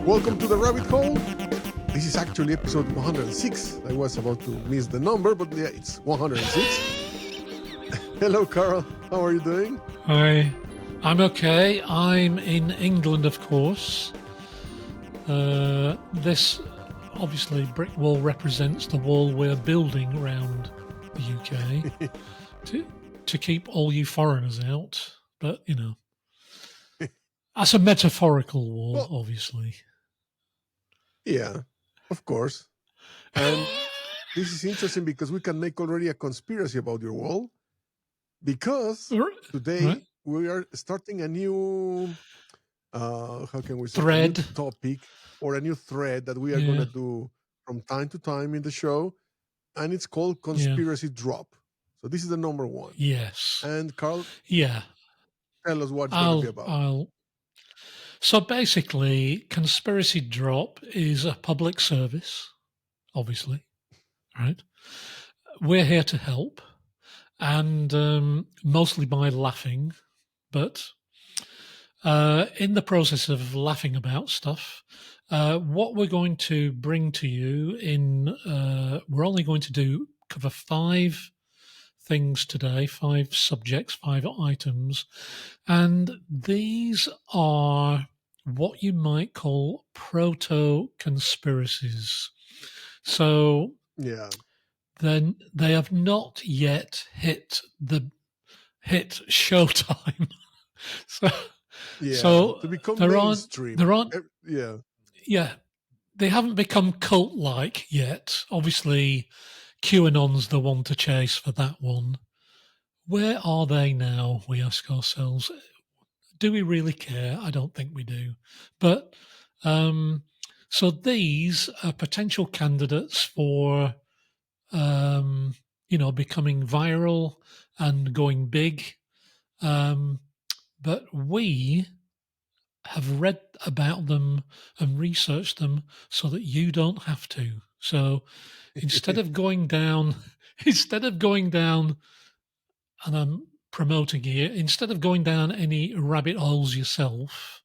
Welcome to the rabbit hole. This is actually episode 106. I was about to miss the number, but yeah, it's 106. Hello, Carl. How are you doing? Hi, I'm okay. I'm in England, of course. This obviously brick wall represents the wall we're building around the UK to keep all you foreigners out. But that's a metaphorical wall, Well, obviously. yeah, of course. And this is interesting because we can make already a conspiracy about your wall because today Right? we are starting a new, how can we say, a new Thread. topic or a new thread that we are going Yeah, to do from time to time in the show. And it's called yeah, Conspiracy Drop. So this is the number one. yes, And Carl, yeah. tell us what it's going to be I'll, about. I'll. So basically, Conspiracy Drop is a public service, obviously, right? We're here to help, and mostly by laughing, but in the process of laughing about stuff, what we're going to bring to you we're only going to cover 5 things today, 5 subjects, 5 items, and these are what you might call proto-conspiracies. So Yeah. then they have not yet hit showtime. so Yeah. so To become there aren't mainstream. there aren't Yeah. yeah, they haven't become cult like yet. Obviously QAnon's the one to chase for that one. Where are they now, we ask ourselves. Do we really care? I don't think we do. But so these are potential candidates for becoming viral and going big. But we have read about them and researched them so that you don't have to. So instead of going down, and I'm promoting here, instead of going down any rabbit holes yourself,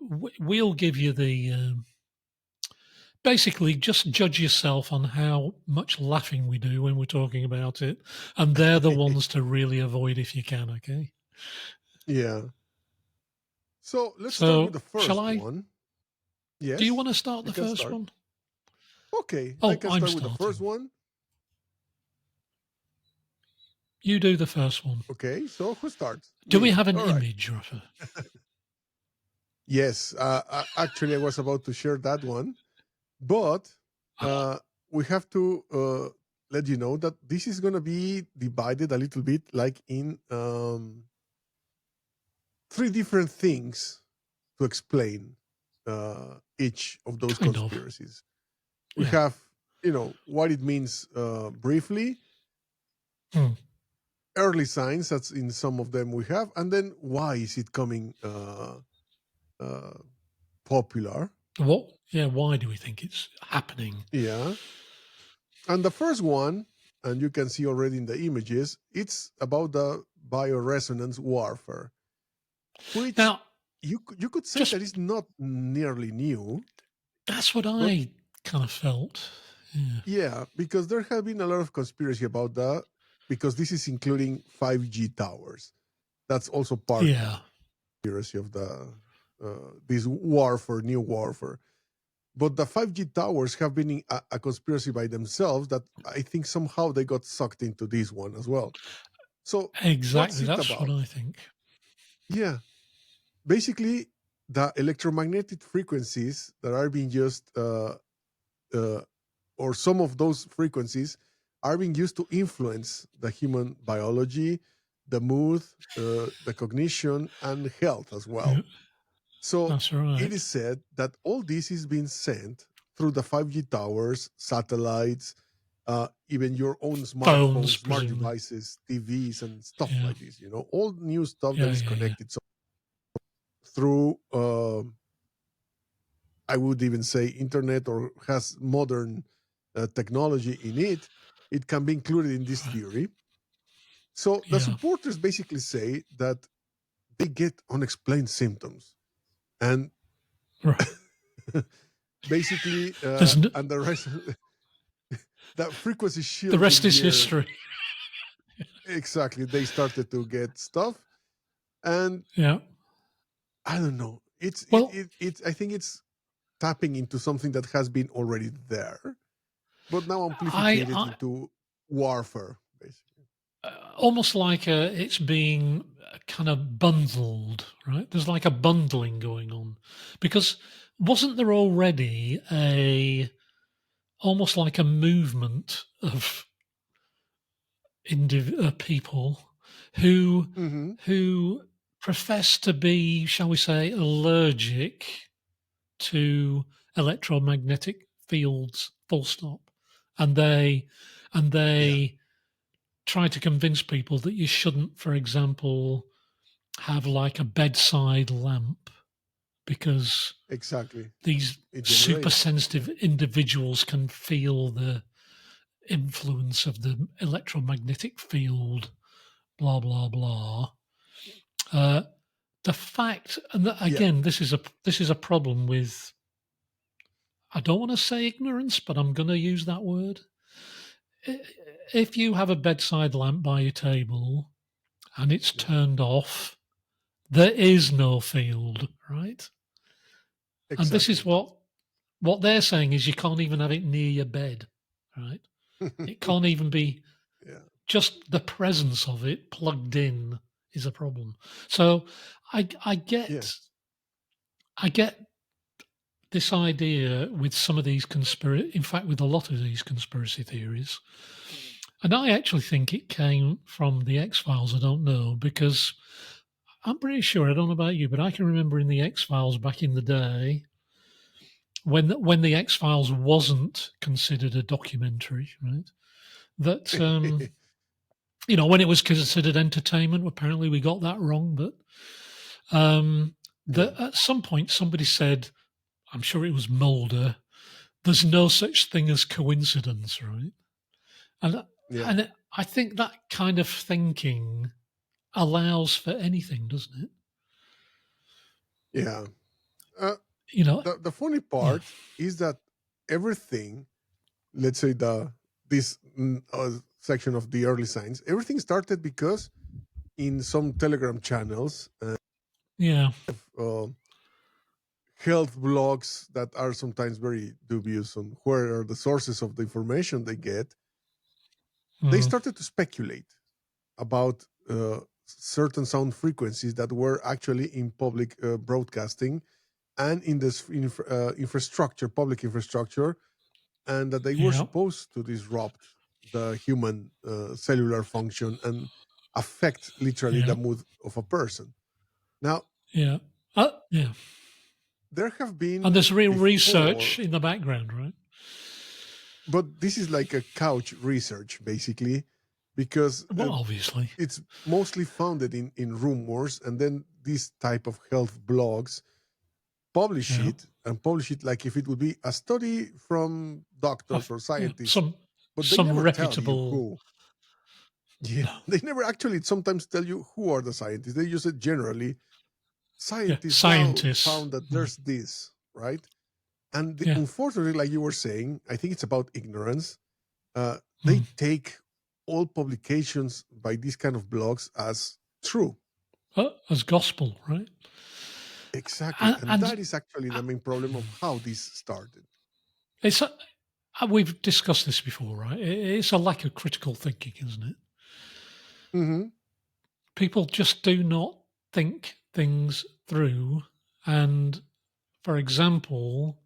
we'll give you basically just judge yourself on how much laughing we do when we're talking about it. And they're the ones to really avoid if you can, okay? Yeah. So let's start with So, the shall first I? one. Do you Yes, want to start you the can first start. one? Okay, I Oh, can I'm start with the first starting. one. You do the first one. Okay, so who starts? Do we Me. have an All right. image, Rafa? Yes, actually, I was about to share that one, but Oh, we have to let you know that this is going to be divided a little bit like in 3 different things to explain each of those kind of. conspiracies. We Yeah. have, what it means briefly, Hmm. early signs that's in some of them we have, and then why is it coming uh, popular? What? Yeah. Why do we think it's happening? Yeah. And the first one, and you can see already in the images, it's about the bioresonance warfare, which Now, you could say just that is not nearly new, that's what but I kind of felt. Yeah. yeah, because there have been a lot of conspiracy about that, because this is including 5G towers. That's also part of Yeah. the conspiracy of the this warfare, new warfare. But the 5G towers have been a conspiracy by themselves that I think somehow they got sucked into this one as well. So what's Exactly. it That's what about? I think. Yeah, basically the electromagnetic frequencies that are being used, uh, or some of those frequencies are being used to influence the human biology, the mood, the cognition, and health as well. Yeah, So that's it right. is said that all this is being sent through the 5G towers, satellites, even your own Phones, smartphones, smart presumably. devices, TVs, and stuff Yeah. like this. All new stuff that Yeah. is Yeah. Yeah. connected. So through, I would even say, internet or has modern technology in it, it can be included in this Right. theory. So the Yeah. supporters basically say that they get unexplained symptoms. And Right. Basically, There's no, and the rest, that frequency the rest shielding is gear, history. exactly, they started to get stuff. And Yeah. I don't know. Well, I think it's tapping into something that has been already there, but now amplified I into warfare, basically. almost like it's being kind of bundled, right? There's like a bundling going on because wasn't there already a almost like a movement of people who Hmm. who profess to be, shall we say, allergic to electromagnetic fields, full stop, and Yeah, they try to convince people that you shouldn't, for example, have like a bedside lamp because exactly. these It super generates. sensitive Yeah, individuals can feel the influence of the electromagnetic field, blah blah blah. Uh, the fact, and yeah, again, this is a problem with. I don't want to say ignorance, but I'm going to use that word. If you have a bedside lamp by your table and it's yeah. turned off, there is no field, right? And this is Exactly. what they're saying is you can't even have it near your bed, right? It can't even be Yeah. just the presence of it plugged in is a problem. So I get Yes. I get this idea with some of these in fact with a lot of these conspiracy theories. And I actually think it came from the X Files. I don't know because I'm pretty sure, I don't know about you, but I can remember in the X Files back in the day when the X Files wasn't considered a documentary, right? That when it was considered entertainment, apparently we got that wrong. But Yeah. that at some point somebody said, I'm sure it was Mulder, there's no such thing as coincidence, right? And Yeah. and I think that kind of thinking allows for anything, doesn't it? Yeah. Uh, You know, the funny yeah, part is that everything, let's say this section of the early science, everything started because in some Telegram channels, yeah, uh, health blogs that are sometimes very dubious on where are the sources of the information they get, they mm, started to speculate about certain sound frequencies that were actually in public broadcasting and in this infrastructure, public infrastructure, and that they were yeah, supposed to disrupt the human cellular function and affect literally yeah, the mood of a person. Now, yeah, yeah. there have And been there's real research before, in the background, right? but this is like a couch research basically, because Well, obviously, it's mostly founded in rumors, and then these type of health blogs yeah, publish it like if it would be a study from doctors or yeah. scientists, but they Some never tell you reputable, who. Yeah, no, they never actually sometimes tell you who are the scientists. They use it generally. yeah, Scientists now scientists, found that mm, there's this, right? And yeah, unfortunately, like you were saying, I think it's about ignorance. They mm. take all publications by these kind of blogs as true. As gospel, right? Exactly. And, And and that is actually the main problem of how this started. it's we've discussed this before, right? It's a lack of critical thinking, isn't it? Hmm. People just do not think things through. And for example,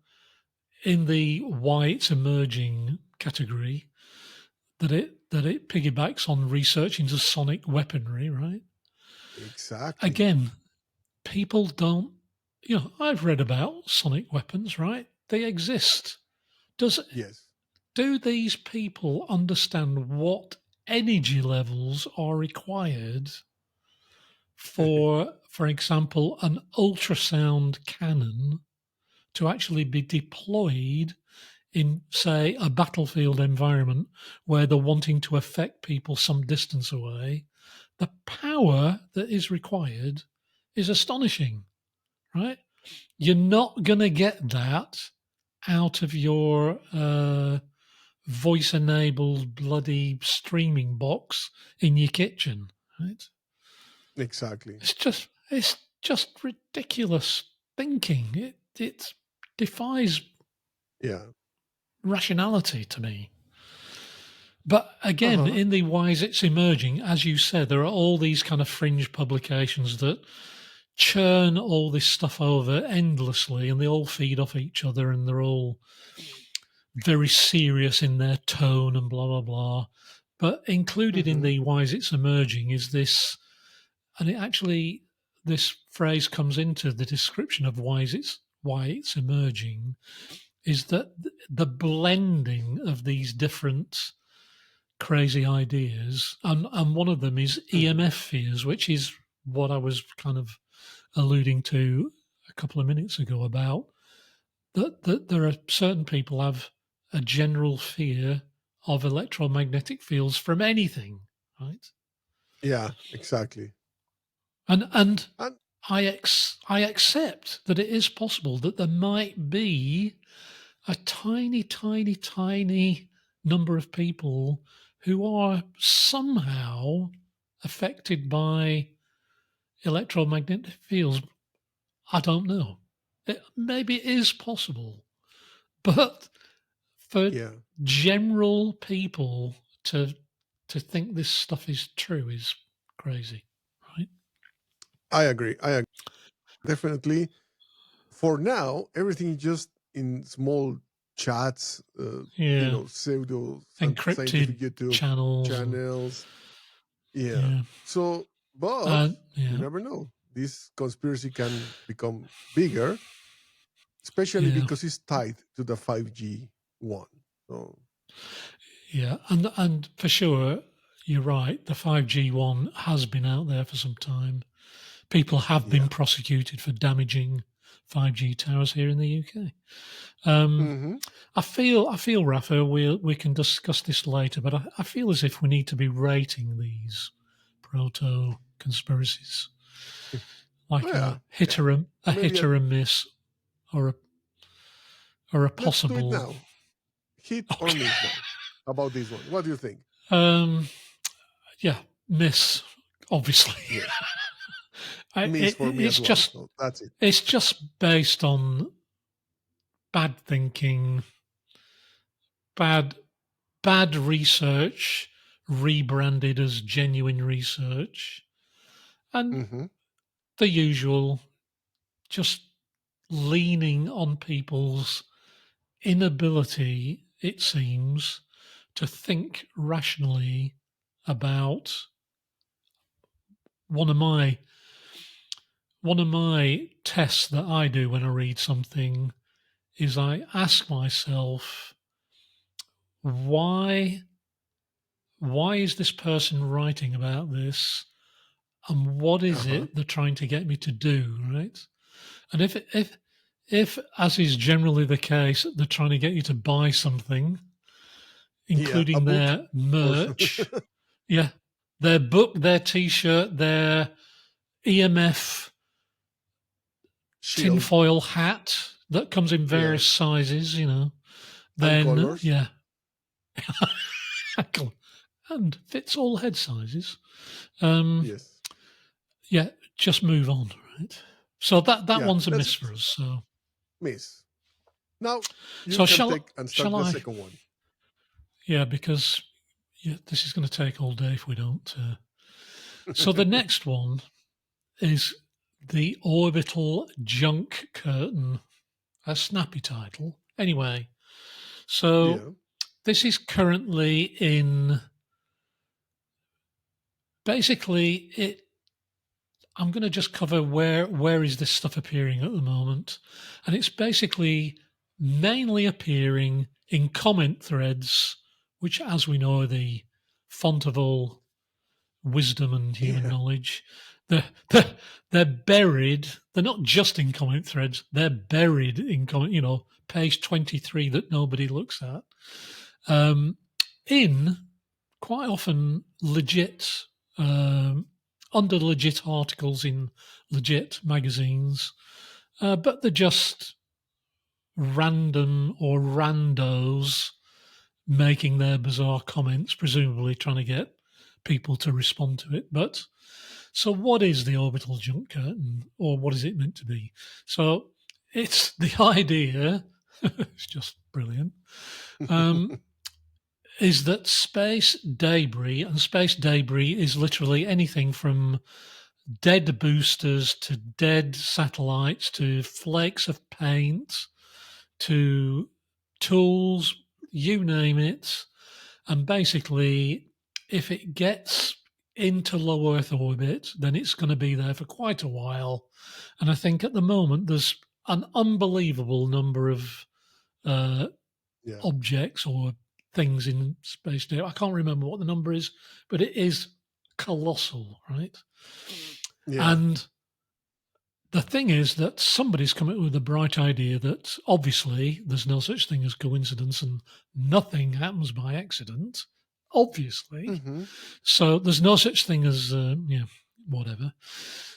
in the why it's emerging category, that it piggybacks on research into sonic weaponry, right? Exactly. Again, people don't. I've read about sonic weapons, right? They exist. Does Yes. do these people understand what energy levels are required for example, an ultrasound cannon to actually be deployed in, say, a battlefield environment where they're wanting to affect people some distance away? The power that is required is astonishing, right? You're not going to get that out of your voice enabled bloody streaming box in your kitchen, right? Exactly. It's just ridiculous thinking. It defies Yeah. rationality to me. But again, Uh-huh. in the wise it's emerging, as you said, there are all these kind of fringe publications that churn all this stuff over endlessly, and they all feed off each other, and they're all very serious in their tone and blah blah blah. But included in Hmm. the wise it's emerging is this, and it actually, this phrase comes into the description of why it's emerging, is that the blending of these different crazy ideas, and one of them is Hmm. EMF fears, which is what I was kind of alluding to a couple of minutes ago about that there are certain people have a general fear of electromagnetic fields from anything, right? Yeah, exactly. And And I accept that it is possible that there might be a tiny, tiny, tiny number of people who are somehow affected by electromagnetic fields. I don't know. Maybe it is possible, but for yeah, general people to think this stuff is true is crazy, right? I agree. I agree. Definitely. For now, everything is just in small chats, Yeah, pseudo scientific encrypted YouTube channels and channels. Yeah. yeah, So, but you yeah, never know. This conspiracy can become bigger, especially yeah, because it's tied to the 5G one. So, yeah, and for sure, you're right. The 5G one has been out there for some time. People have been yeah. prosecuted for damaging 5G towers here in the UK. Um, Hmm. I feel, Rafa, we can discuss this later, but I feel as if we need to be rating these proto conspiracies, like Yeah. a hit Yeah. or a Maybe hit or a miss, or a or a let's do it possible. now. Hit or Okay. miss now about this one. What do you think? Um, yeah, miss. Obviously, Miss. Miss it, for me it's as well. just So that's it. it's just based on bad thinking, bad bad research, rebranded as genuine research, and Hmm. the usual, just leaning on people's inability, it seems, to think rationally about one of my one of my tests that I do when I read something is I ask myself, why why is this person writing about this, and what Uh is huh. it they're trying to get me to do, right? And if as is generally the case, they're trying to get you to buy something, Yeah. A including book their or merch, yeah, their book, their t-shirt, their EMF shield. tinfoil hat that comes in Yeah. various sizes, And then colors. yeah, and fits all head sizes. Um, Yes. yeah, just move on, right? So that Yeah. one's a Let's miss for us. So miss. Now you so can shall take and start shall the I? second one. Yeah, because yeah, this is going to take all day if we don't. So the next one is the orbital junk curtain, a snappy title. Anyway, so Yeah. this is currently in, basically it. I'm going to just cover where is this stuff appearing at the moment, and it's basically mainly appearing in comment threads, which, as we know, are the font of all wisdom and human Yeah. knowledge. They're buried. They're not just in comment threads. They're buried in comment. Page 23 that nobody looks at. Um, in quite often legit, um, under legit articles in legit magazines. but they're just random or randos making their bizarre comments, presumably trying to get people to respond to it. But so, what is the orbital junk curtain, or what is it meant to be? So, it's the idea, it's just brilliant, um, is that space debris, and space debris is literally anything from dead boosters to dead satellites to flakes of paint to tools, you name it. And basically, if it gets into low Earth orbit, then it's going to be there for quite a while. And I think at the moment there's an unbelievable number of uh, Yeah. objects or things in space. I can't remember what the number is, but it is colossal, right? Yeah. And the thing is that somebody's come up with a bright idea that obviously there's no such thing as coincidence and nothing happens by accident, obviously. Hmm. So there's no such thing as, whatever.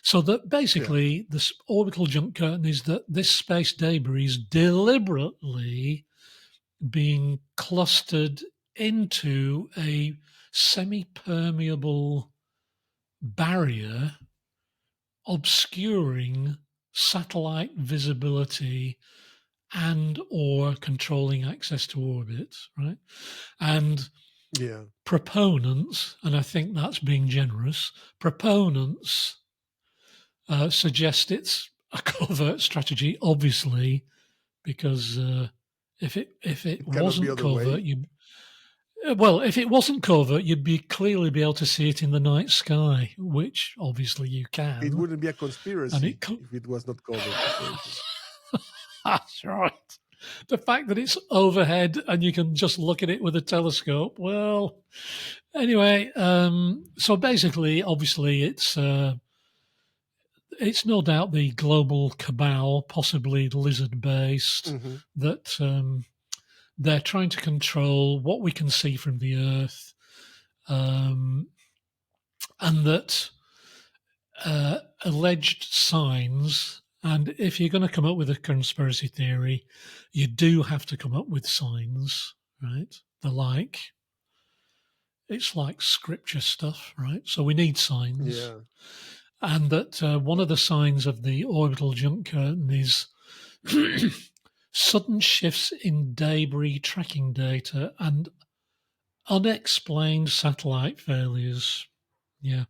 So that Yeah. basically this orbital junk curtain is that this space debris is deliberately being clustered into a semi permeable barrier obscuring satellite visibility and or controlling access to orbit, right? And Yeah. proponents, and I think that's being generous, proponents suggest it's a covert strategy, obviously, because if it It cannot be wasn't other covert, way. you if it wasn't covert, you'd be clearly be able to see it in the night sky, which obviously you It can, wouldn't be a and conspiracy if it was not covered, apparently. that's right. The fact that it's overhead and you can just look at it with a telescope. Well, anyway, so basically, obviously, it's no doubt the global cabal, possibly lizard based, Hmm. that they're trying to control what we can see from the Earth, um, and that alleged signs. And if you're going to come up with a conspiracy theory, you do have to come up with signs, right? It's like scripture stuff, right? So we need signs. Yeah. And that one of the signs of the orbital junk curtain is sudden shifts in debris tracking data and unexplained satellite failures. Yeah.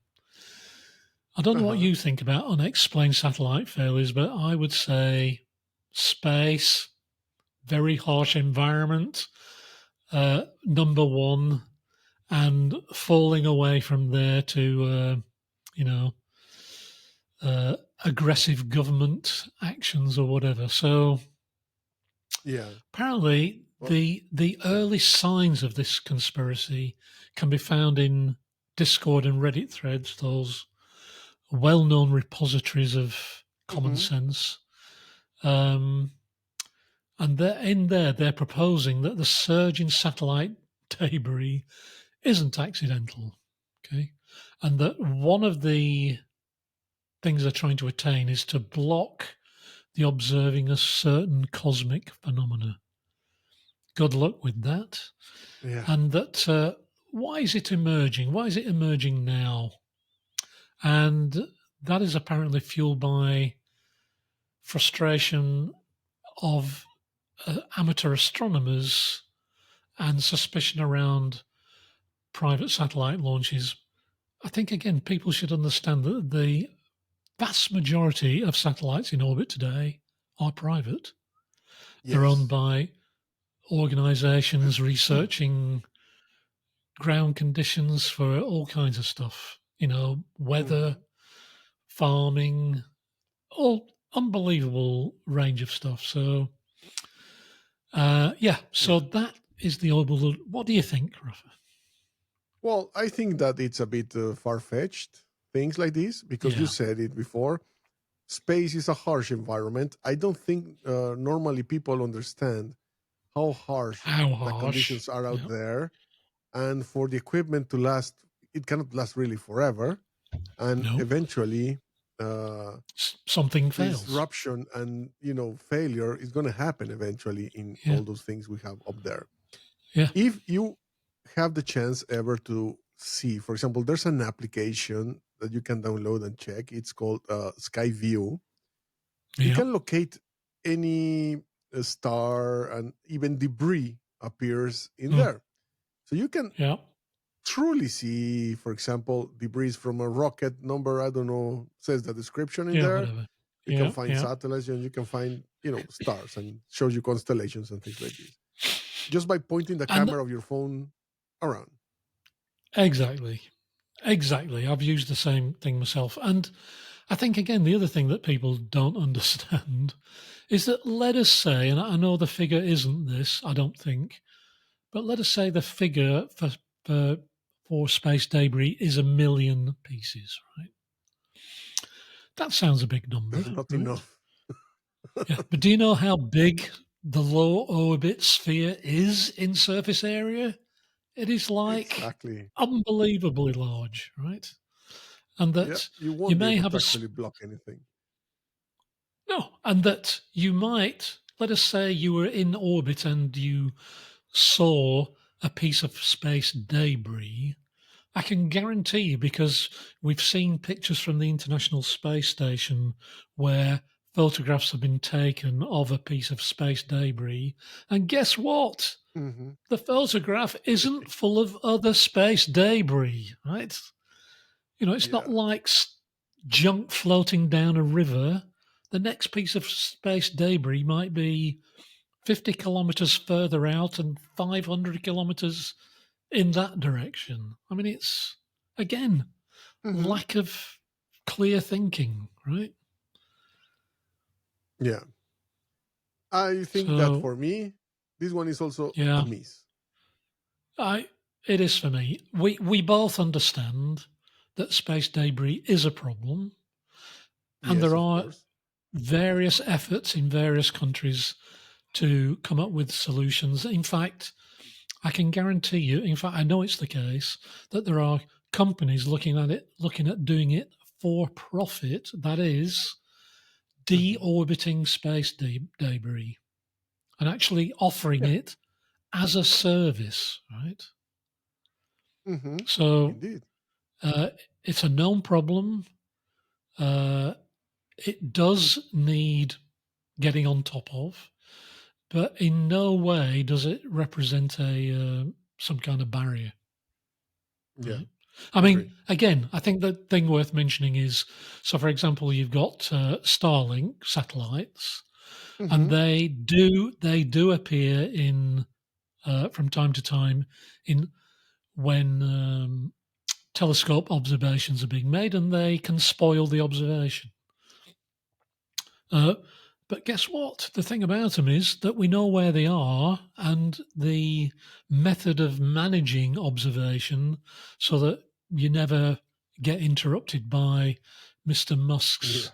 I don't know what Uh-huh. you think about unexplained satellite failures, but I would say space, very harsh environment, number one, and falling away from there to, you know, aggressive government actions or whatever. So Yeah. apparently, Well, the yeah. early signs of this conspiracy can be found in Discord and Reddit threads, those well-known repositories of common Hmm. sense. Um, and in there, they're proposing that the surge in satellite debris isn't accidental. Okay. And that one of the things they're trying to attain is to block the observing a certain cosmic phenomena. Good luck with that. Yeah. And that why is it emerging? Why is it emerging now? And that is apparently fueled by frustration of amateur astronomers and suspicion around private satellite launches. I think, again, people should understand that the vast majority of satellites in orbit today are private. They're owned Yes. by organizations researching ground conditions for all kinds of stuff, weather, Hmm. farming, all unbelievable range of stuff. So, yeah, so Yeah. that is the orbital. What do you think, Rafa? Well, I think that it's a bit far fetched, things like this, because you Yeah. said it before. Space is a harsh environment. I don't think normally people understand how harsh How the harsh? conditions are out Yeah. there. And for the equipment to last, it cannot last really forever. And Nope. eventually, uh, Something fails. disruption and failure is going to happen eventually in Yeah. all those things we have up there. Yeah. If you have the chance ever to see, for example, there's an application that you can download and check. It's called Sky View. You Yeah. can locate any star, and even debris appears in Mm. there. So you can Yeah. truly see, for example, debris from a rocket number, I don't know, says the description in Yeah. there. Whatever. You can Yeah. find Yeah. satellites and you can find, stars, and shows you constellations and things like this. Just by pointing the And camera of your phone around. exactly. Exactly. I've used the same thing myself. And I think, again, the other thing that people don't understand is that, let us say, and I know the figure isn't this, I don't think, but let us say the figure for, for space debris is 1 million pieces, right? That sounds a big number, That's not right? enough. Yeah. But do you know how big the low orbit sphere is in surface area? It is like Exactly. unbelievably large, right? And Yeah, that you you won't be may able have to a actually block anything. no, and that you might, let us say you were in orbit and you saw a piece of space debris. I can guarantee you, because we've seen pictures from the International Space Station where photographs have been taken of a piece of space debris. And guess what? Hmm. The photograph isn't full of other space debris, right? It's not Yeah. like junk floating down a river. The next piece of space debris might be 50 kilometers further out and 500 kilometers in that direction. I mean, it's, again, Hmm. lack of clear thinking, right? Yeah. I think that So, for me, this one is also a yeah, miss. I it is for me. We both understand that space debris is a problem, and Yes, there of are course. various efforts in various countries to come up with solutions. In fact, I can guarantee you, in fact, I know it's the case, that there are companies looking at doing it for profit, that is, Hmm. deorbiting space debris, and actually offering Yeah. it as a service, right? Hmm. So Indeed. uh, it's a known problem. Uh, it does need getting on top of, but in no way does it represent a some kind of barrier. Yeah. Right. I mean, Agree. again, I think the thing worth mentioning is, so for example, you've got Starlink satellites, and Hmm. they do appear in from time to time in when telescope observations are being made, and they can spoil the observation. Uh, but guess what? The thing about them is that we know where they are, and the method of managing observation so that you never get interrupted by Mr. Musk's Yeah.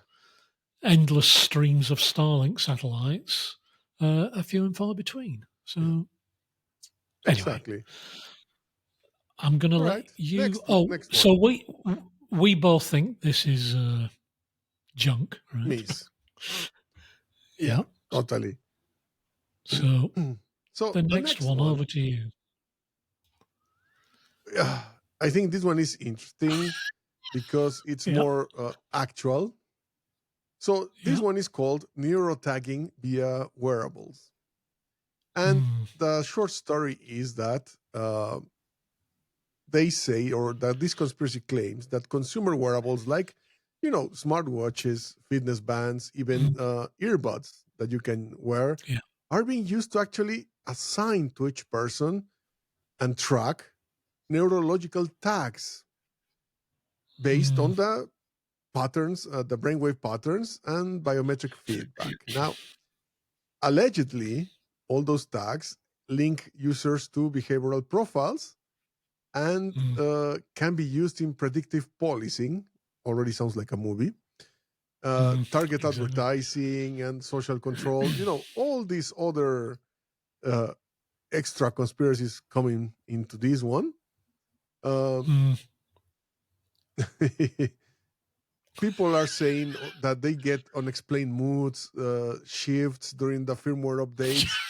endless streams of Starlink satellites are few and far between. Yeah. So, anyway, Exactly. I'm going to All let right. you. Next. Oh, Next so one. we both think this is junk, right? Miss. Yeah. Yeah. Totally. So So the the next next one over one, to you. I think this one is interesting because it's Yeah. more actual. So this Yeah. one is called neurotagging via wearables. And Mm, the short story is that they say, or that this conspiracy claims, that consumer wearables like, smartwatches, fitness bands, even mm, earbuds that you can wear yeah. are being used to actually assign to each person and track neurological tags based Mm, on the patterns, the brainwave patterns, and biometric feedback. Now, allegedly, all those tags link users to behavioral profiles and mm, can be used in predictive policing. Already sounds like a movie. Target exactly. advertising and social control. All these other uh, extra conspiracies coming into this one. Um, Mm, people are saying that they get unexplained moods, shifts during the firmware updates.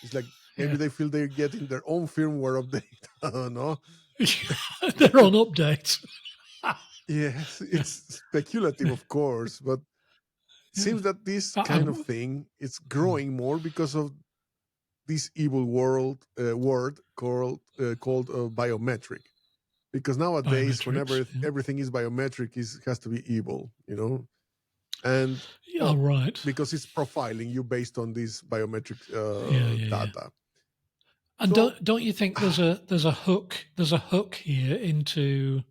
It's like maybe Yeah. they feel they're getting their own firmware update. I don't know. They're on updates. Yes, Yeah. it's speculative, of course, but it Yeah. seems that this kind of Um, thing is hmm. growing more because of this evil world word called biometric. Because nowadays, Biometrics. whenever Yeah. everything is biometric, is has to be evil, and Yeah, well, right. because it's profiling you based on this biometric Yeah, yeah, yeah. data. And So, don't you think there's a hook here into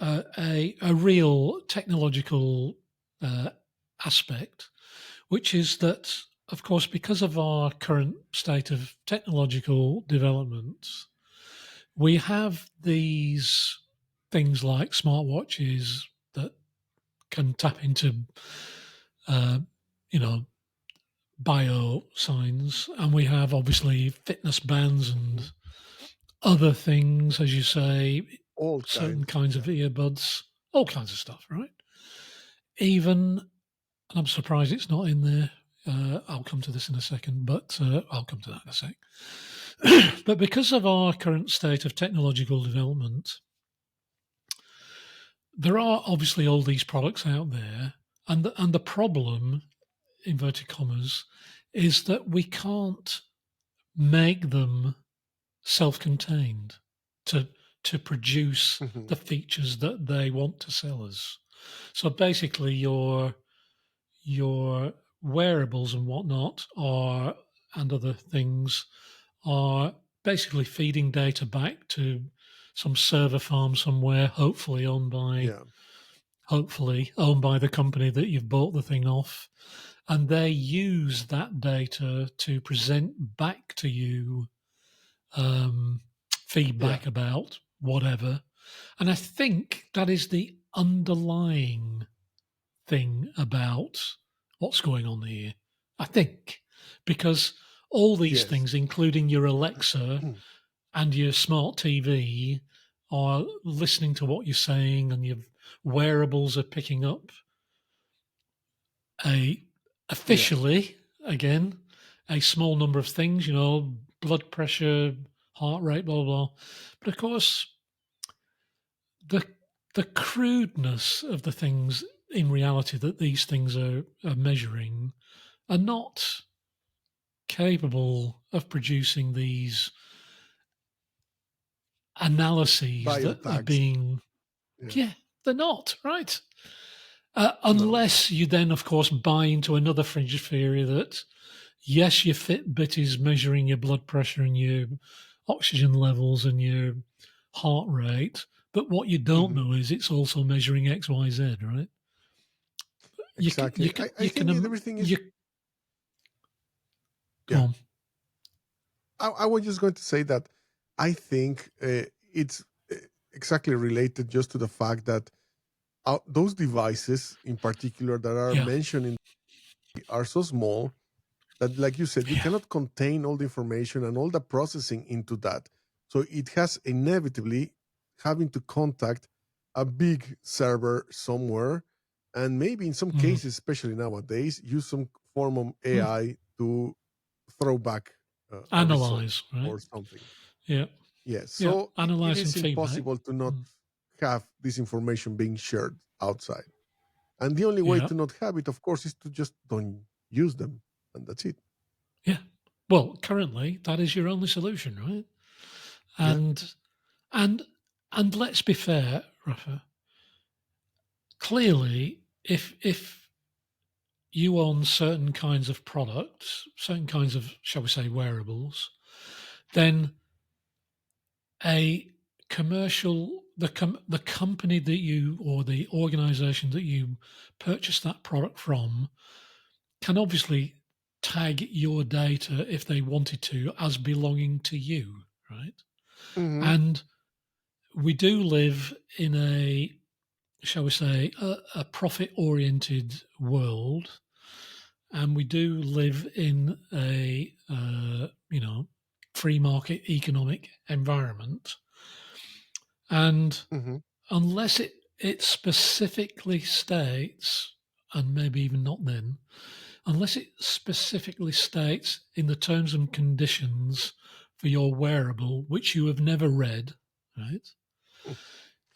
a real technological uh, aspect, which is that, of course, because of our current state of technological development, we have these things like smartwatches that can tap into, uh, you know, bio signs, and we have obviously fitness bands mhm, and other things, as you say, all certain kinds, kinds of yeah, earbuds, all kinds of stuff, right? Even, and I'm surprised it's not in there. I'll come to this in a second, but I'll come to that in a sec. But because of our current state of technological development, there are obviously all these products out there, and the problem, inverted commas, is that we can't make them self-contained to to produce mhm, the features that they want to sell us. So basically, your wearables and whatnot are and other things are basically feeding data back to some server farm somewhere, yeah, hopefully owned by the company that you've bought the thing off, and they use that data to present back to you um, yeah, feedback about whatever. And I think that is the underlying thing about what's going on here. I think because all these yes, things, including your Alexa and your smart TV, are listening to what you're saying, and your wearables are picking up a yeah, officially again a small number of things, blood pressure, heart rate, blah blah blah. But of course, the the crudeness of the things in reality that these things are measuring are not capable of producing these analyses that are biotags, being, yeah, yeah, they're not, right? no, Unless you then, of course, buy into another fringe theory that, yes, your Fitbit is measuring your blood pressure and your oxygen levels and your heart rate, but what you don't mhm, know is it's also measuring X, Y, Z, right? You can, you exactly. can, I you can, think everything is, you go yeah. on. I was just going to say that I think it's uh, exactly related just to the fact that those devices in particular that are Yeah, mentioned are so small that, like you said, you yeah, cannot contain all the information and all the processing into that. So it has inevitably having to contact a big server somewhere, and maybe in some mm, cases, especially nowadays, use some form of mm. AI to throw back a result Analyze, right? or something. Yeah, Yes, yeah, so it analyze some is feedback. impossible to not Mm. have this information being shared outside. And the only way Yeah, to not have it, of course, is to just don't use them. And that's it. yeah. Well, currently that is your only solution, right? Yeah. And and and let's be fair, Rafa. Clearly, if you own certain kinds of products, certain kinds of, shall we say, wearables, then a the company that you or the organization that you purchase that product from can obviously tag your data if they wanted to as belonging to you, right? Hmm. And we do live in a, shall we say, a profit oriented world, and we do live in a free market economic environment, and Hmm. unless it it specifically states, and maybe even not then, unless it specifically states in the terms and conditions for your wearable, which you have never read, right?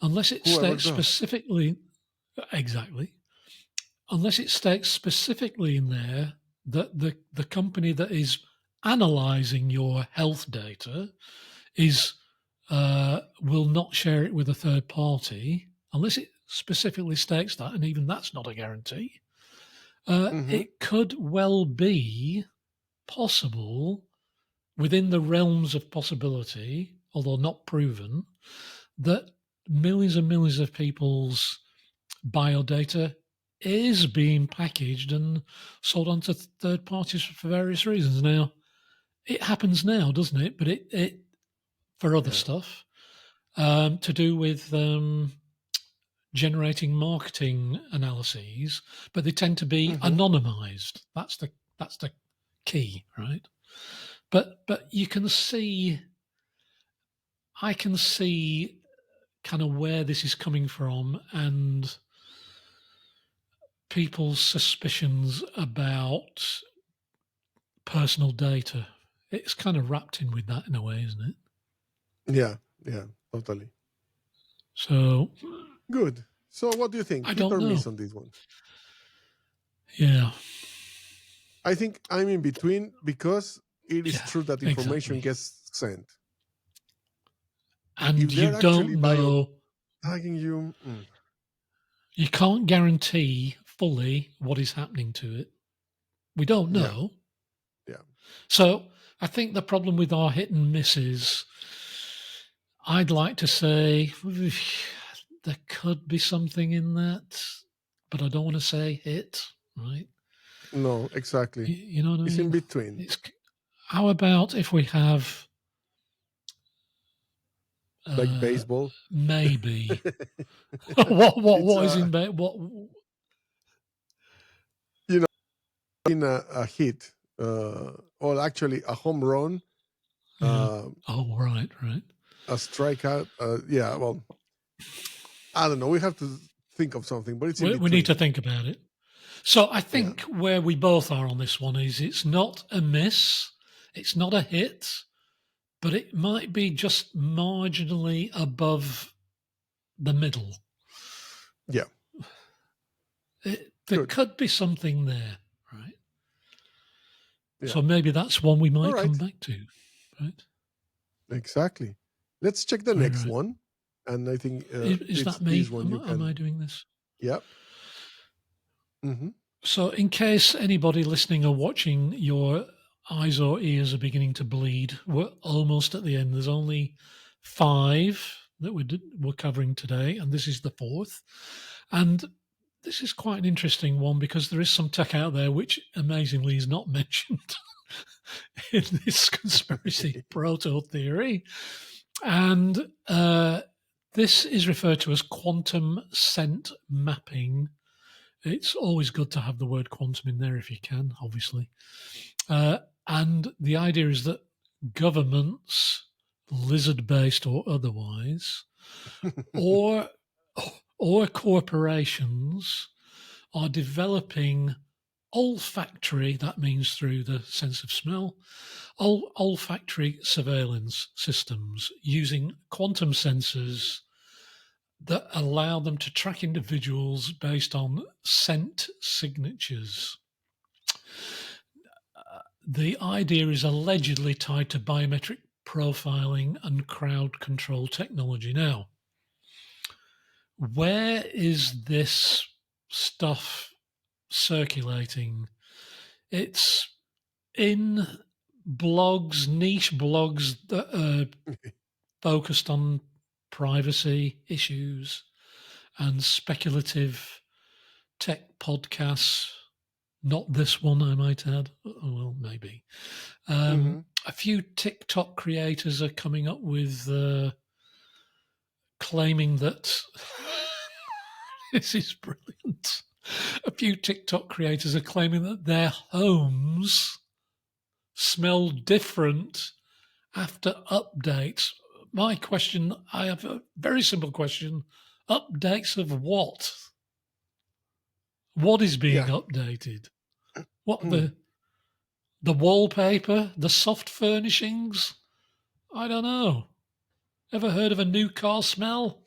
Unless it Whoever states does. specifically, exactly, unless it states specifically in there that the company that is analyzing your health data is will not share it with a third party, unless it specifically states that, and even that's not a guarantee. Mm-hmm. It could well be possible within the realms of possibility, although not proven, that millions and millions of people's biodata is being packaged and sold on to third parties for various reasons. Now, it happens now, doesn't it? But it for other Yeah. stuff to do with generating marketing analyses, but they tend to be Mm-hmm. anonymized. That's the key, right? But you can see, I can see kind of where this is coming from and people's suspicions about personal data. It's kind of wrapped in with that in a way, isn't it? Yeah. Yeah. Totally. So Good. So, what do you think? I Hit don't or know. miss on this one? Yeah, I think I'm in between because it is yeah, true that information exactly. gets sent. And If you they're actually don't bio know, tagging you, you can't guarantee fully what is happening to it. We don't yeah, know. yeah, So I think the problem with our hit and misses, I'd like to say there could be something in that, but I don't want to say hit, right? no, exactly. You know what I It's in mean? between, It's how about if we have like uh, baseball. maybe what It's is in what you know, in a hit, or actually a home run, yeah, uh, oh right. a strikeout. Yeah, well, I don't know. We have to think of something, but it's in We need to between. think about it. So I Yeah, think where we both are on this one is it's not a miss, it's not a hit, but it might be just marginally above the middle. yeah, There good. could be something there, right? Yeah, So maybe that's one we all might come right, back to, right? exactly. Let's check the All next right. one, and I think Is it's that this me? one you Am I can. doing this? Yeah. Mm-hmm. So, in case anybody listening or watching, your eyes or ears are beginning to bleed, we're almost at the end. There's only 5 that we're covering today, and this is the 4th. And this is quite an interesting one because there is some tech out there which amazingly is not mentioned in this conspiracy proto theory. And this is referred to as quantum scent mapping. It's always good to have the word quantum in there if you can, obviously. And the idea is that governments, lizard based or otherwise, or or corporations are developing olfactory, that means through the sense of smell, olfactory surveillance systems using quantum sensors that allow them to track individuals based on scent signatures. The idea is allegedly tied to biometric profiling and crowd control technology. Now, where is this stuff circulating? It's in blogs, niche blogs that are focused on privacy issues and speculative tech podcasts. Not this one, I might add. Oh, well, maybe. Mm-hmm. A few TikTok creators are coming up with claiming that this is brilliant. A few TikTok creators are claiming that their homes smell different after updates. My question, I have a very simple question. Updates of what? What is being Yeah. updated? What, the wallpaper, the soft furnishings? I don't know. Ever heard of a new car smell?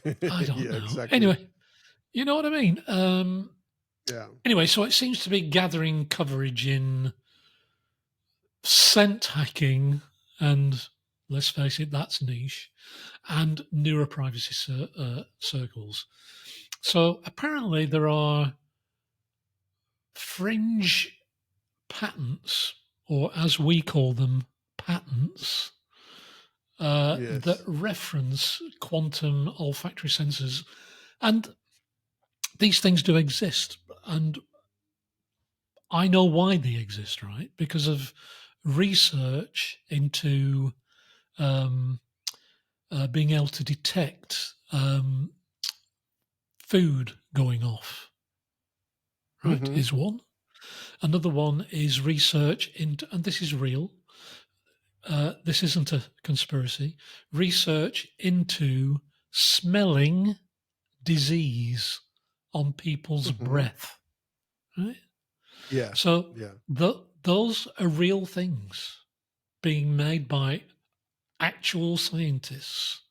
I don't Yeah, know. exactly. Anyway, you know what I mean? Yeah. Anyway, so it seems to be gathering coverage in scent hacking and, let's face it, that's niche, and neuroprivacy circles. So apparently there are fringe patents, or as we call them, patents, that Yes. reference quantum olfactory sensors. And these things do exist. And I know why they exist, right? Because of research into um, being able to detect food going off, right? Hmm. Is one. Another one is research into, and this is real, this isn't a conspiracy, research into smelling disease on people's Hmm. breath, right? Yeah. So Yeah. those are real things being made by actual scientists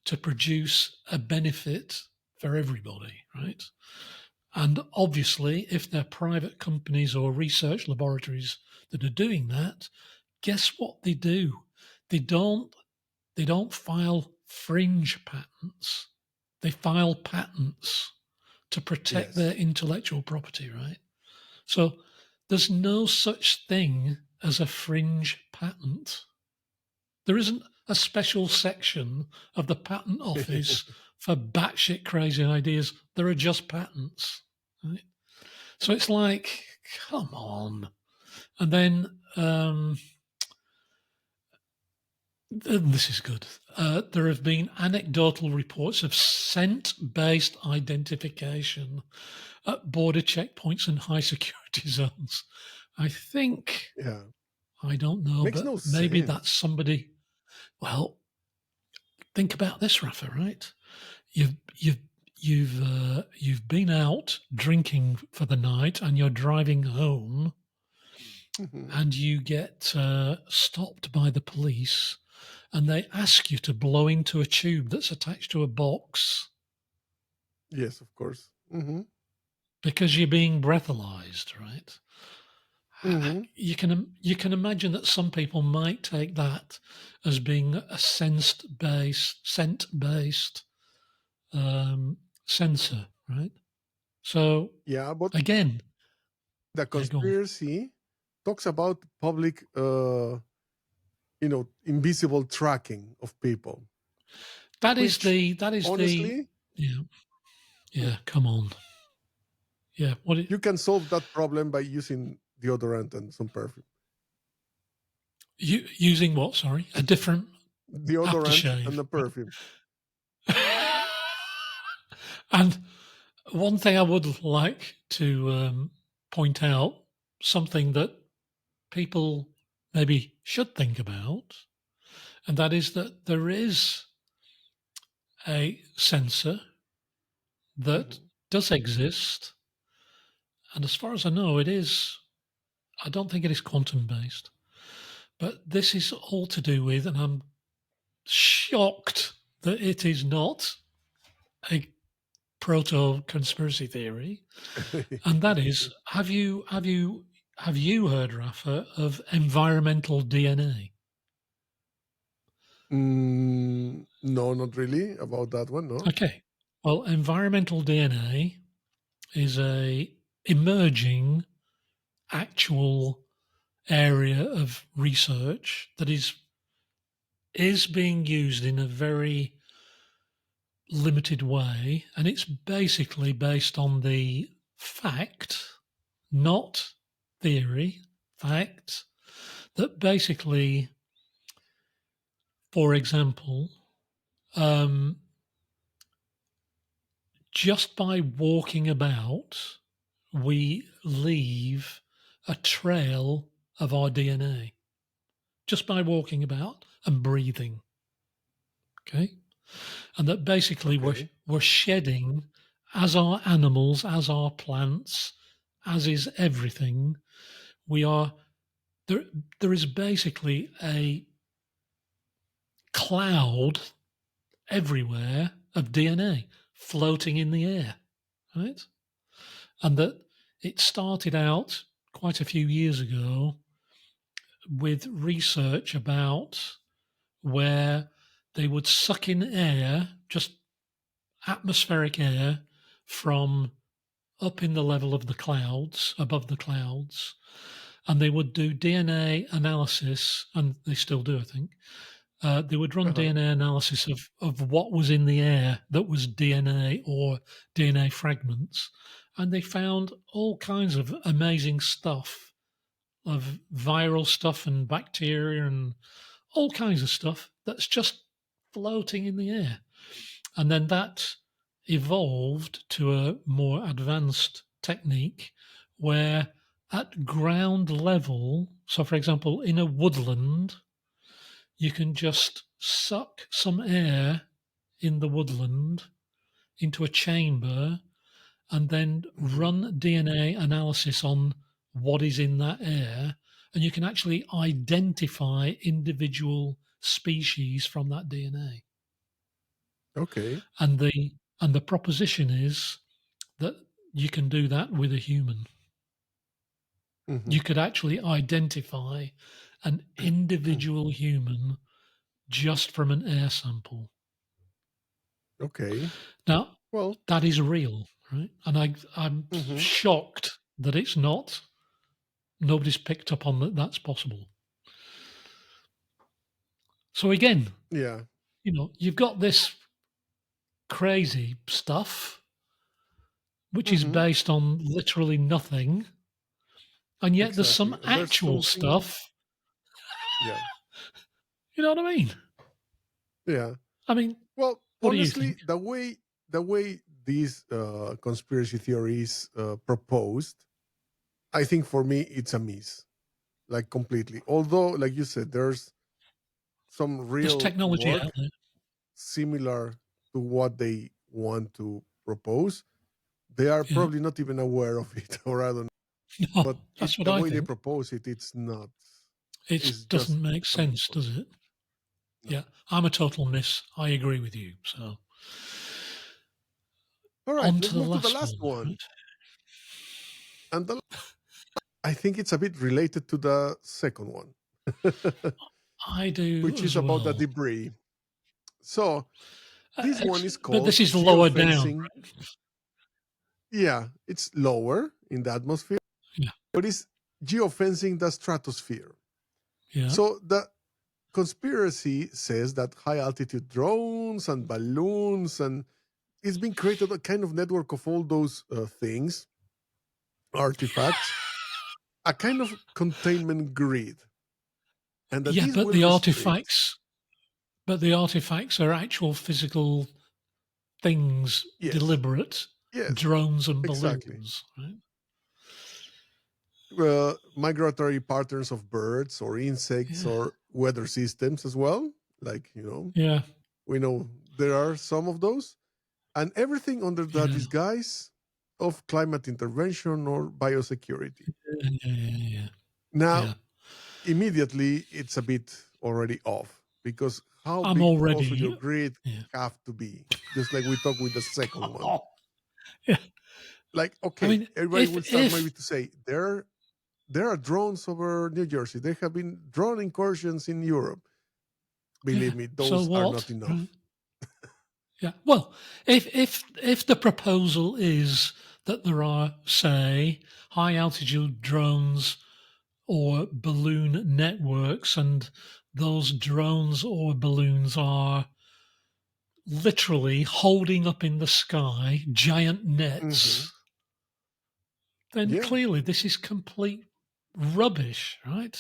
to produce a benefit for everybody, right? And obviously, if they're private companies or research laboratories that are doing that, guess what they do? They don't they don't file fringe patents. They file patents to protect their Yes. intellectual property, right? So there's no such thing as a fringe patent. There isn't a special section of the patent office for batshit crazy ideas. There are just patents. Right? So it's like, come on. And then this is good. There have been anecdotal reports of scent based identification at border checkpoints and high security zones. I think, Yeah. I don't know, Makes but no maybe that's sense. somebody. Well, think about this, Rafa, right? You've, you've, you've been out drinking for the night and you're driving home Hmm. and you get stopped by the police and they ask you to blow into a tube that's attached to a box Yes, of course. Hmm. because you're being breathalyzed, right? Hmm. You can imagine that some people might take that as being a scent based um, sensor, right? So Yeah, but again, the yeah, go on. conspiracy talks about public, invisible tracking of people, which That is the honestly, yeah, hmm, yeah. Come on, yeah. you can solve that problem by using deodorant and some perfume. You using what? Sorry, a different Deodorant and aftershave. the perfume. And one thing I would like to point out, something that people maybe should think about, and that is that there is a sensor that Hmm. does exist. And as far as I know, I don't think it is quantum based, but this is all to do with, and I'm shocked that it is not a proto conspiracy theory. And that is, have you heard, Rafa, of environmental DNA? No, not really about that one. No. Okay. Well, environmental DNA is a emerging actual area of research that is being used in a very limited way, and it's basically based on the fact, not theory, fact, that basically, for example, um, just by walking about, we leave a trail of our DNA just by walking about and breathing. Okay. and that basically Okay. we're shedding, as are animals, as are plants, as is everything. We are there. There is basically a cloud everywhere of DNA floating in the air, right? And that it started out quite a few years ago with research about where they would suck in air, just atmospheric air, from up in the level of the clouds, above the clouds, and they would do DNA analysis, and they still do, I think. They would run Uh-huh. DNA analysis of what was in the air that was DNA or DNA fragments, and they found all kinds of amazing stuff, of viral stuff and bacteria and all kinds of stuff that's just floating in the air. And then that evolved to a more advanced technique where at ground level, so for example, in a woodland, you can just suck some air in the woodland into a chamber and then Hmm. run DNA analysis on what is in that air. And you can actually identify individual species from that DNA. Okay. And the proposition is that you can do that with a human. Hmm. You could actually identify an individual human just from an air sample. Okay. Now, Well. that is real, right? And I'm Hmm. shocked that it's not. Nobody's picked up on that that's possible. So again, Yeah. you've got this crazy stuff, which is Hmm. based on literally nothing, and yet there's some Exactly. And there's actual something. stuff. Yeah. You know what I mean? Yeah. I mean, Well, what do you honestly, think? the way these conspiracy theories proposed, I think for me it's a miss, like completely. Although, like you said, there's some There's real technology out work there. similar to what they want to propose. They are Yeah. probably not even aware of it, or I don't know. But No, it that's what the I way they think. propose it, it's not. It It's just doesn't make a miss sense, for me. does it? No. Yeah, I'm a total miss. I agree with you. So All right, on let's to the move to the last last one, one. right? And I think it's a bit related to the second one, I do which is as about the well. debris. So this one is But called this is lower down, geofencing. right? Yeah, it's lower in the atmosphere, Yeah, but it's geofencing the stratosphere. yeah, So the conspiracy says that high altitude drones and balloons, and it's been created a kind of network of all those things, artifacts, a kind of containment grid, and that yeah. this will restrict. But the artifacts are actual physical things, Yes, deliberate yes, drones and exactly. balloons, right? Migratory patterns of birds or insects Yeah, or weather systems as well. Like, yeah, we know there are some of those, and everything under the yeah, disguise of climate intervention or biosecurity. yeah, yeah, yeah. Now, Yeah. immediately, it's a bit already off because how I'm big also your already, grid yeah. have to be? Just like we talked with the second one. Oh, yeah. Like, I okay, mean, everybody if will start if maybe to say there are drones over New Jersey. There have been drone incursions in Europe. yeah, Believe me, so those are not what? Right? enough. Yeah. Well, if the proposal is that there are, say, high altitude drones or balloon networks, and those drones or balloons are literally holding up in the sky giant Hmm. nets, then Yeah. clearly this is complete rubbish, right?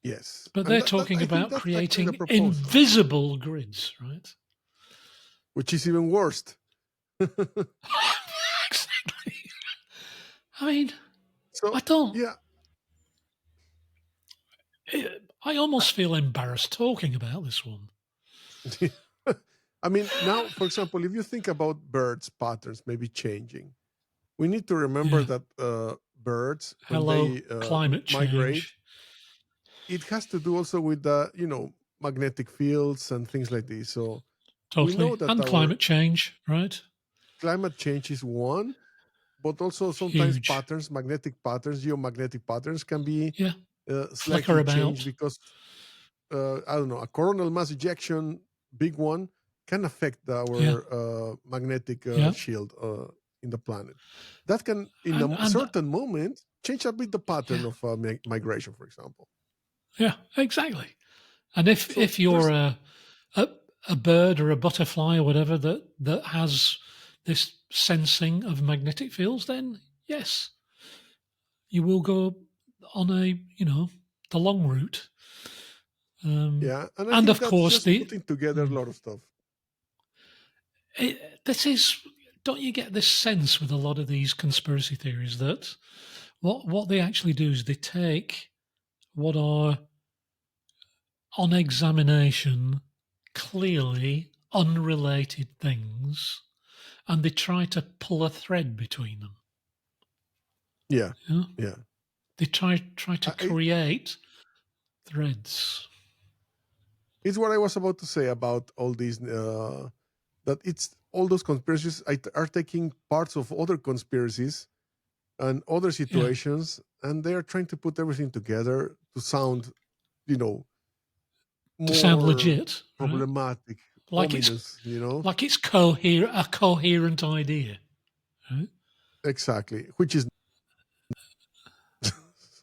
Yes. But And they're that talking I think about that's actually the creating proposal, invisible grids, right? which is even worse. Exactly. I mean, I So don't. yeah, I almost feel embarrassed talking about this one. I mean, now, for example, if you think about birds' patterns maybe changing, we need to remember Yeah. that birds, when Hello, they climate migrate, change. it has to do also with the magnetic fields and things like this. So we know Totally. that And our climate change, right? climate change is one, but also sometimes Huge. patterns, magnetic patterns, geomagnetic patterns can be Yeah. Flicker slightly changed about. because I don't know, a coronal mass ejection, big one, can affect Yeah. our magnetic Yeah. shield in the planet. That can, in a And certain moment, change a bit the yeah. pattern of migration, for example. Yeah, exactly. And So if you're there's, a a bird or a butterfly or whatever that has this sensing of magnetic fields, then yes, you will go on a the long route. yeah, and I And think of that's course, just putting together a mm, lot of stuff. this is. Don't you get this sense with a lot of these conspiracy theories that what they actually do is they take what are on examination clearly unrelated things and they try to pull a thread between them. Yeah, You know? yeah. They try to I, create threads. it's what I was about to say about all these. That it's all those conspiracies are taking parts of other conspiracies and other Yeah, situations, and they are trying to put everything together to sound, you know, to sound more legit, right? problematic, Like it's ominous. like it's a coherent idea. Right? Exactly, which is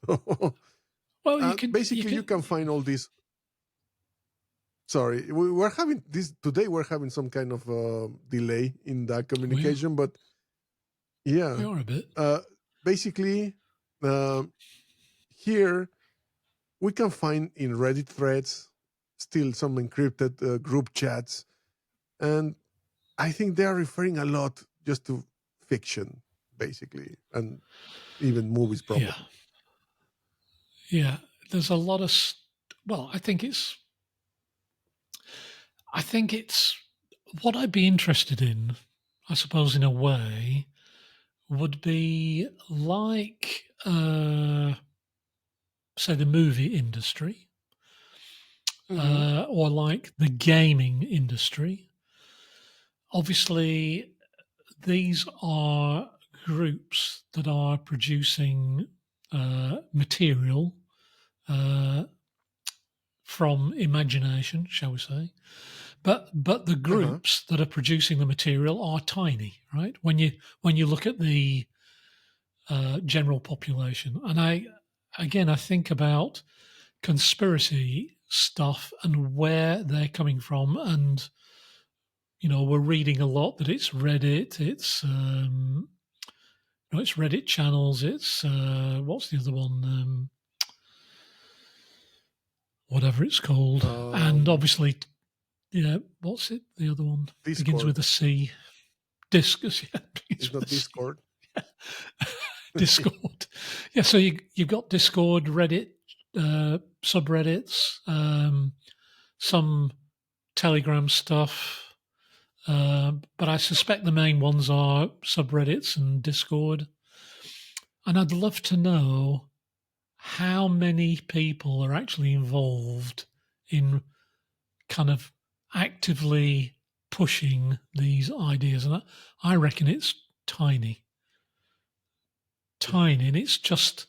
so, Well, you basically you can can find all these. Sorry, we're having this today. We're having some kind of delay in that we are, communication, but yeah, we are a bit. uh, basically, uh, here we can find in Reddit threads still some encrypted group chats, and I think they are referring a lot just to fiction, basically, and even movies, Yeah, probably. yeah. There's a lot of well, I think it's what I'd be interested in, I suppose, in a way, would be like, say, the movie industry, Hmm. or like the gaming industry. Obviously, these are groups that are producing material uh, from imagination, shall we say? But the Uh huh. groups that are producing the material are tiny, right? When you look at the general population, and I think about conspiracy stuff and where they're coming from, and we're reading a lot that it's Reddit, it's Reddit channels, it's what's the other one, whatever it's called, and Um, obviously, yeah, what's it? The other one begins with Discord a C. Discus, yeah, begins is with not a C. Discord. Discord. Yeah, so you've got Discord, Reddit, subreddits, some Telegram stuff, but I suspect the main ones are subreddits and Discord. And I'd love to know how many people are actually involved in kind of actively pushing these ideas. And I reckon it's tiny, Yeah, tiny. And it's just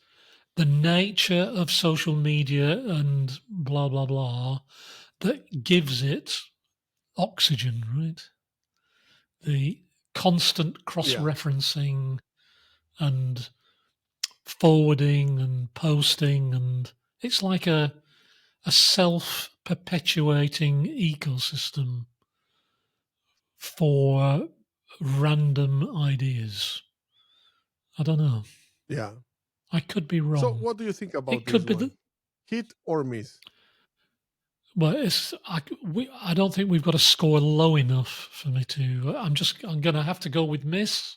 the nature of social media and blah, blah, blah that gives it oxygen, right? The constant cross yeah, referencing and forwarding and posting. And it's like a self perpetuating ecosystem for random ideas. I don't know. yeah. I could be So, wrong. what do you think about It this could be one? the Hit or miss? well. I don't think we've got a score low enough for me to. I'm going to have to go with miss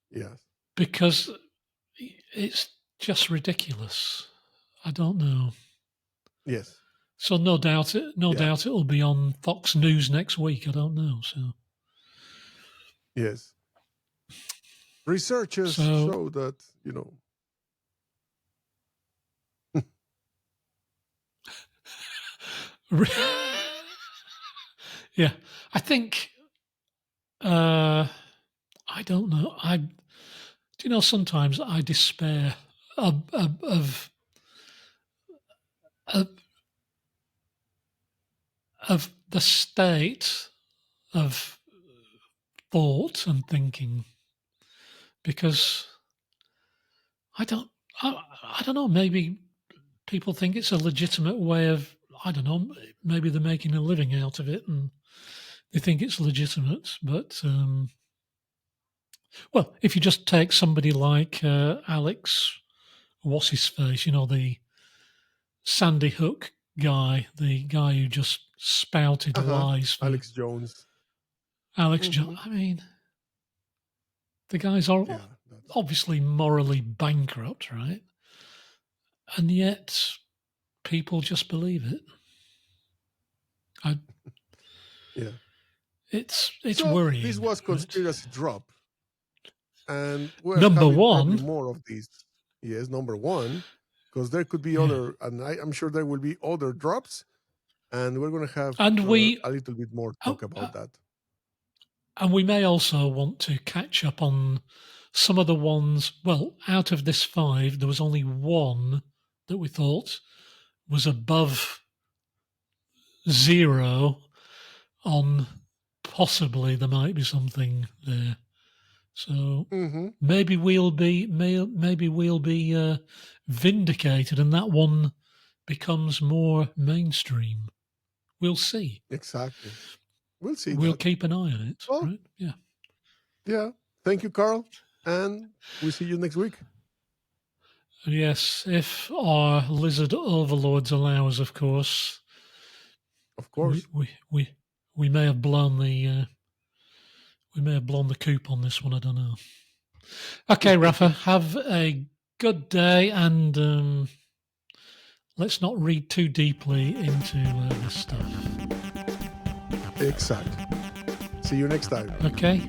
Yes, because it's just ridiculous. I don't know. yes. So no doubt Yeah. it will be on Fox News next week. I don't know. Yes. Researchers So show that, yeah, I think I don't know. Sometimes I despair of of, of the state of thought and thinking because I don't I don't know. Maybe people think it's a legitimate way of, I don't know, maybe they're making a living out of it and they think it's legitimate. But, well, if you just take somebody like Alex, what's his face, the Sandy Hook guy, the guy who just spouted uh-huh, lies for Alex Jones. Alex Jones. Hmm. I mean, the guy's all Yeah, that's obviously morally bankrupt, right? And yet people just believe it. I, yeah. it's So this worrying, was right? conspiracy drop, and we're Number having probably one, more of these. Yes, number one, because there could be yeah, other, and I'm sure there will be other drops, and we're going to have and a little bit more uh, talk about that. and we may also want to catch up on some of the ones. Well, out of this five, there was only one that we thought was above zero on possibly there might be something there. So Hmm. maybe we'll be vindicated, and that one becomes more mainstream. We'll see. Exactly. We'll see We'll that. keep an eye on it, Well, right? Yeah. yeah. Thank you, Carl, and we see you next week. Yes, if our lizard overlords allow us, of course. Of We course. we we, we may have blown the coop on this one. I don't know. Okay, Rafa, have a good day, and let's not read too deeply into this stuff. Exactly. See you next time. Okay.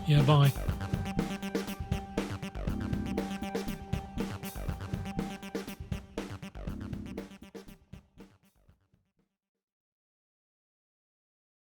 Yeah. Bye.